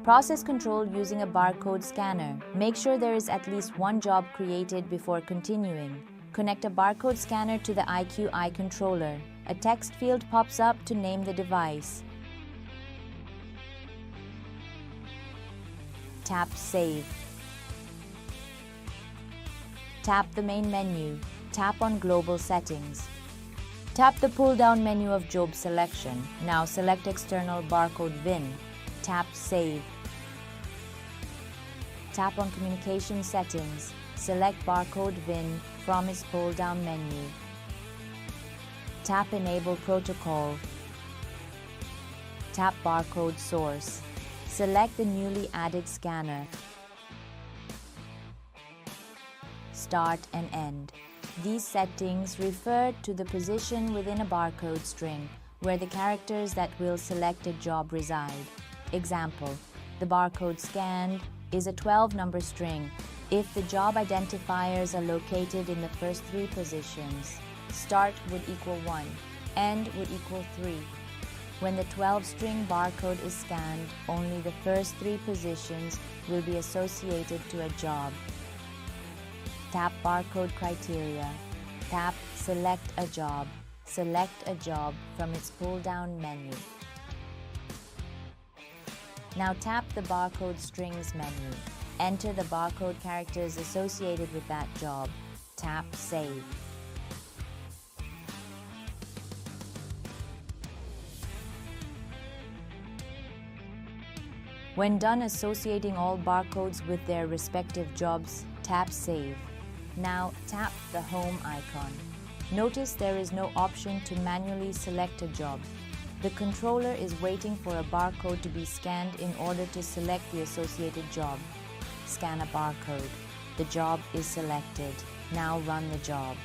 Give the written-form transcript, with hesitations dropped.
Process control using a barcode scanner. Make sure there is at least one job created before continuing. Connect a barcode scanner to the IQI controller. A text field pops up to name the device. Tap Save. Tap the main menu. Tap on Global Settings. Tap the pull-down menu of job selection. Now select External Barcode VIN. Tap Save. Tap on Communication Settings. Select Barcode VIN from its pull-down menu. Tap Enable Protocol. Tap Barcode Source. Select the newly added scanner. Start and End. These settings refer to the position within a barcode string where the characters that will select a job reside. Example, the barcode scanned is a 12-number string if the job identifiers are located in the first 3 positions. Start would equal 1, end would equal 3. When the 12-string barcode is scanned, only the first 3 positions will be associated to a job. Tap Barcode Criteria. Tap Select a Job. Select a job from its pull-down menu. Now tap the Barcode Strings menu. Enter the barcode characters associated with that job. Tap Save. When done associating all barcodes with their respective jobs, tap Save. Now tap the Home icon. Notice there is no option to manually select a job. The controller is waiting for a barcode to be scanned in order to select the associated job. Scan a barcode. The job is selected. Now run the job.